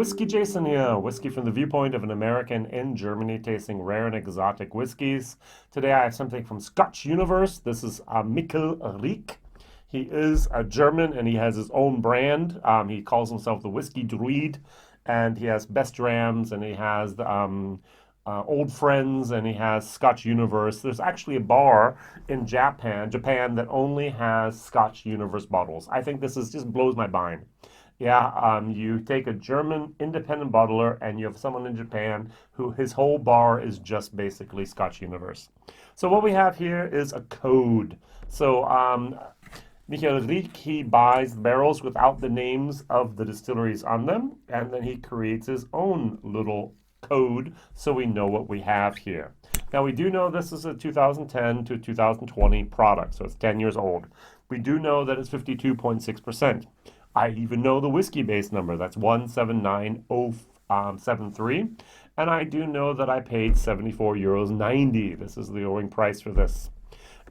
WhiskyJason here, whiskey from the viewpoint of an American in Germany tasting rare and exotic whiskeys. Today I have something from Scotch Universe. This is Mikkel Riek. He is a German and he has his own brand. He calls himself the Whiskey Druid, and he has Best Rams, and he has the Old Friends, and he has Scotch Universe. There's actually a bar in Japan that only has Scotch Universe bottles. I think this just blows my mind. Yeah, you take a German independent bottler and you have someone in Japan who his whole bar is just basically Scotch Universe. So what we have here is a code. So Michael Riek, he buys barrels without the names of the distilleries on them, and then he creates his own little code so we know what we have here. Now we do know this is a 2010 to 2020 product, so it's 10 years old. We do know that it's 52.6%. I even know the Whiskybase number, that's 179073. And I do know that I paid €74.90. This is the going price for this.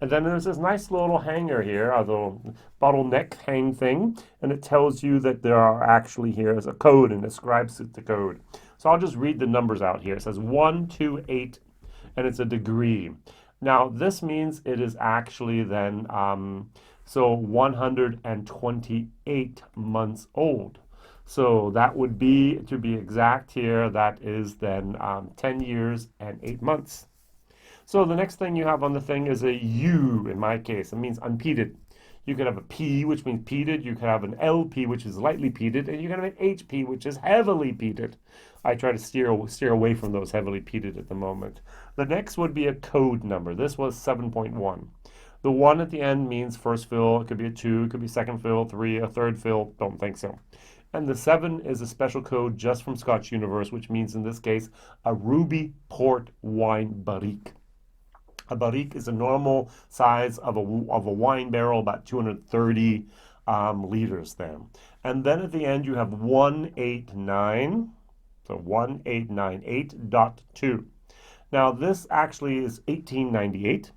And then there's this nice little hanger here, a little bottleneck hang thing, and it tells you that there are actually here is a code and describes the code. So I'll just read the numbers out here. It says 128, and it's a degree. Now this means it is actually then so 128 months old. So that would be, to be exact here, that is then 10 years and 8 months. So the next thing you have on the thing is a U, in my case. It means unpeated. You could have a P, which means peated. You could have an LP, which is lightly peated. And you can have an HP, which is heavily peated. I try to steer away from those heavily peated at the moment. The next would be a code number. This was 7.1. The 1 at the end means first fill. It could be a 2, it could be second fill, 3, a third fill. Don't think so. And the 7 is a special code just from Scotch Universe, which means in this case a ruby port wine barrique. A barrique is a normal size of a wine barrel, about 230 liters there. And then at the end you have 189, so 1898.2. Now this actually is 1898.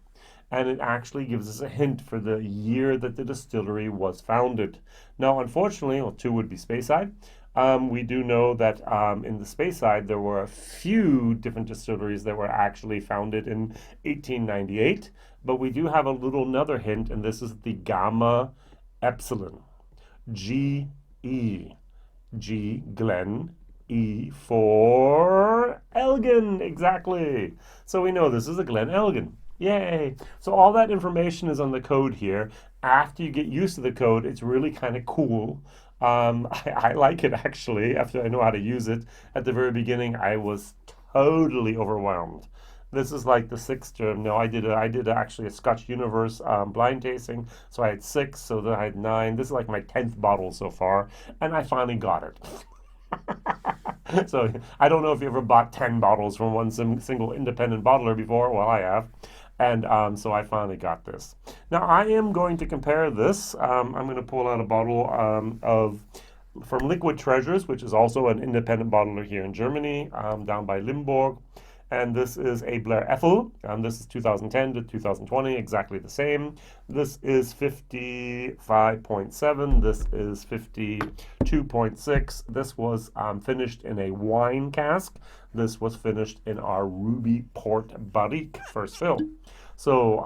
And it actually gives us a hint for the year that the distillery was founded. Now, unfortunately, well, 2 would be Speyside. We do know that in the Speyside there were a few different distilleries that were actually founded in 1898, but we do have another hint, and this is the Gamma Epsilon. G-E. G, Glen, E for Elgin, exactly. So we know this is a Glen Elgin. Yay! So all that information is on the code here. After you get used to the code, it's really kind of cool. I like it actually, after I know how to use it. At the very beginning, I was totally overwhelmed. This is like the 6th term. No, I did actually a Scotch Universe blind tasting. So I had 6, so then I had 9. This is like my 10th bottle so far, and I finally got it. So I don't know if you ever bought 10 bottles from one single independent bottler before. Well, I have. And so I finally got this. Now I am going to compare this. I'm going to pull out a bottle from Liquid Treasures, which is also an independent bottler here in Germany, down by Limburg. And this is a Blair Ethel. This is 2010 to 2020, exactly the same. This is 55.7. This is 52.6. This was finished in a wine cask. This was finished in our Ruby Port Barrique first fill. So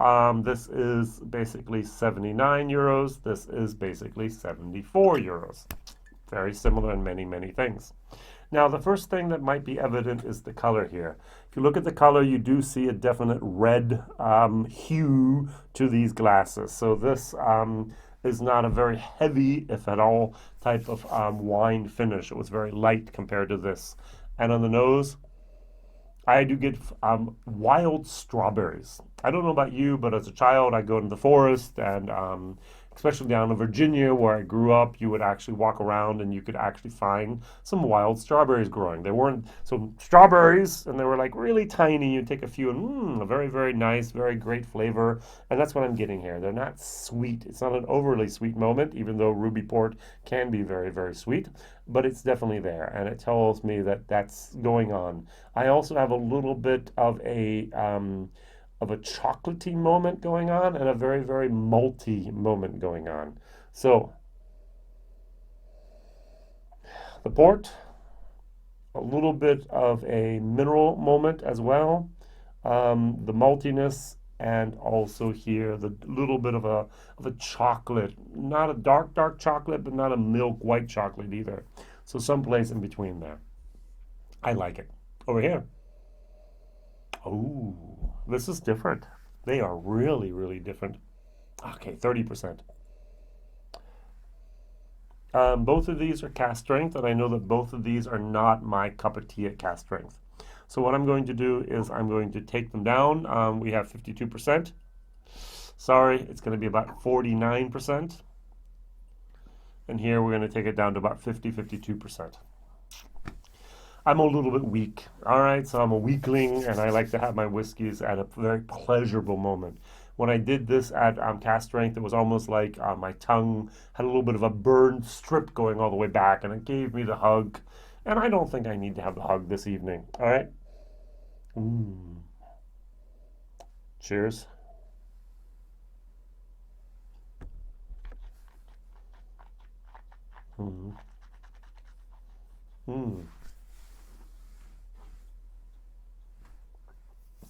this is basically €79. This is basically €74. Very similar in many, many things. Now, the first thing that might be evident is the color here. If you look at the color, you do see a definite red hue to these glasses. So this is not a very heavy, if at all, type of wine finish. It was very light compared to this. And on the nose, I do get wild strawberries. I don't know about you, but as a child, I go into the forest, and especially down in Virginia where I grew up, you would actually walk around and you could actually find some wild strawberries growing. They weren't so strawberries, and they were like really tiny. You take a few and a very, very nice, very great flavor. And that's what I'm getting here. They're not sweet. It's not an overly sweet moment, even though Ruby Port can be very, very sweet, but it's definitely there. And it tells me that that's going on. I also have a little bit of a chocolatey moment going on and a very, very malty moment going on. So the port, a little bit of a mineral moment as well. The maltiness, and also here the little bit of a chocolate, not a dark chocolate, but not a milk white chocolate either. So someplace in between there. I like it. Over here. Oh, this is different. They are really, really different. Okay, 30%. Both of these are cast strength, and I know that both of these are not my cup of tea at cast strength. So what I'm going to do is I'm going to take them down. We have 52%. Sorry, it's going to be about 49%. And here we're going to take it down to about 52%. I'm a little bit weak, all right? So I'm a weakling, and I like to have my whiskeys at a very pleasurable moment. When I did this at cast strength, it was almost like my tongue had a little bit of a burned strip going all the way back, and it gave me the hug. And I don't think I need to have the hug this evening, all right? Cheers. Mm. Mm.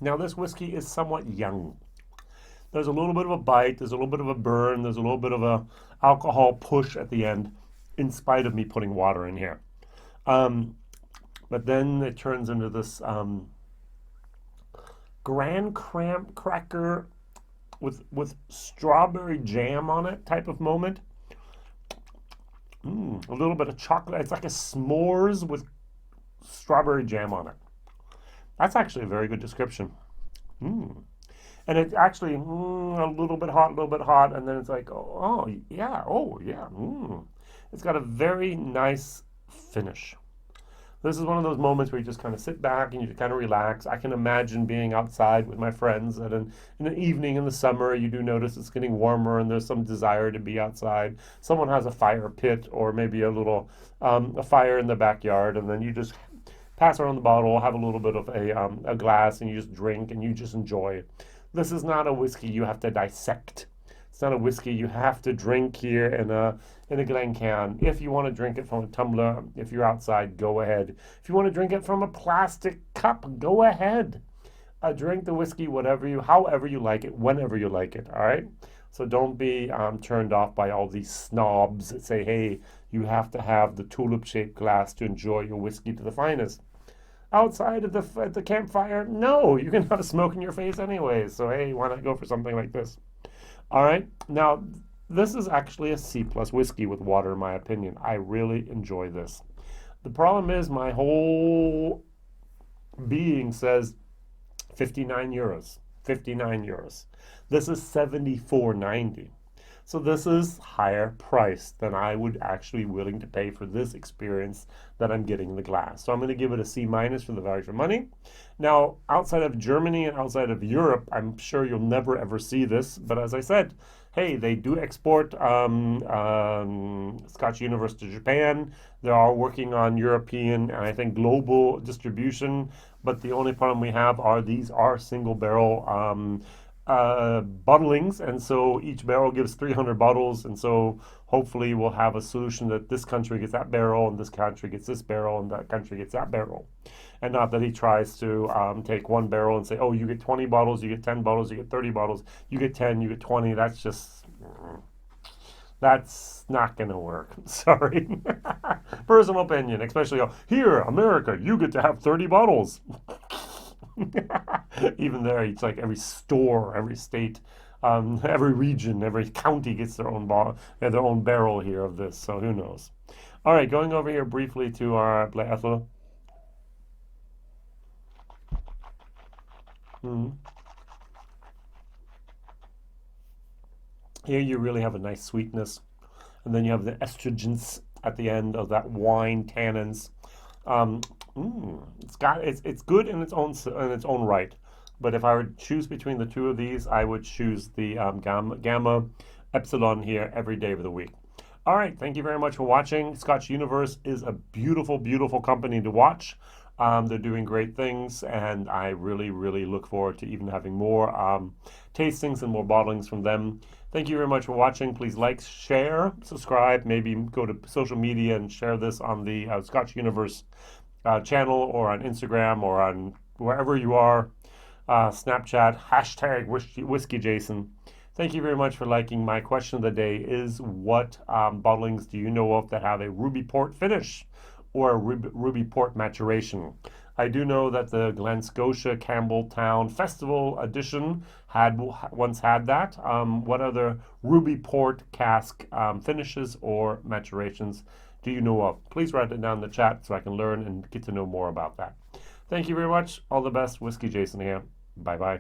Now this whiskey is somewhat young. There's a little bit of a bite, there's a little bit of a burn, there's a little bit of a alcohol push at the end, in spite of me putting water in here. But then it turns into this Grand cracker with strawberry jam on it type of moment. A little bit of chocolate. It's like a s'mores with strawberry jam on it. That's actually a very good description. And it's actually a little bit hot, and then it's like, oh yeah. It's got a very nice finish. This is one of those moments where you just kind of sit back and you kind of relax. I can imagine being outside with my friends in an evening in the summer. You do notice it's getting warmer and there's some desire to be outside. Someone has a fire pit or maybe a little a fire in the backyard, and then you just pass around the bottle, have a little bit of a glass, and you just drink and you just enjoy it. This is not a whiskey you have to dissect. It's not a whiskey you have to drink here in a Glen can. If you want to drink it from a tumbler, if you're outside, go ahead. If you want to drink it from a plastic cup, go ahead. Drink the whiskey however you like it, whenever you like it, all right? So don't be turned off by all these snobs that say, hey, you have to have the tulip-shaped glass to enjoy your whiskey to the finest. Outside at the campfire, no, you can have a smoke in your face anyway. So hey, why not go for something like this? All right, now this is actually a C+ whiskey with water, in my opinion. I really enjoy this. The problem is my whole being says 59 euros. 59 euros. This is 74.90. So this is higher price than I would actually willing to pay for this experience that I'm getting in the glass. So I'm going to give it a C- for the value for money. Now, outside of Germany and outside of Europe, I'm sure you'll never ever see this. But as I said, hey, they do export Scotch Universe to Japan. They are working on European and I think global distribution. But the only problem we have are these are single barrel bottlings, and so each barrel gives 300 bottles, and so hopefully we'll have a solution that this country gets that barrel and this country gets this barrel and that country gets that barrel, and not that he tries to take one barrel and say, oh, you get 20 bottles, you get 10 bottles, you get 30 bottles, you get 10, you get 20. That's not going to work. Sorry. Personal opinion, especially here, America, you get to have 30 bottles. Even there, it's like every store, every state, every region, every county gets their own barrel here of this. So who knows? All right, going over here briefly to our Ethel. Here you really have a nice sweetness, and then you have the estrogens at the end of that wine tannins. It's good in its own right, but if I were to choose between the two of these, I would choose the Gamma Epsilon here every day of the week. All right, thank you very much for watching. Scotch Universe is a beautiful, beautiful company to watch. They're doing great things, and I really, really look forward to even having more tastings and more bottlings from them. Thank you very much for watching. Please like, share, subscribe, maybe go to social media and share this on the Scotch Universe channel or on Instagram or on wherever you are, Snapchat, hashtag WhiskyJason. Thank you very much for liking. My question of the day is, what bottlings do you know of that have a ruby port finish or a ruby port maturation? I do know that the Glen Scotia Campbelltown Festival edition once had that. What other ruby port cask finishes or maturations do you know of? Please write it down in the chat so I can learn and get to know more about that. Thank you very much. All the best. Whiskey Jason here. Bye-bye.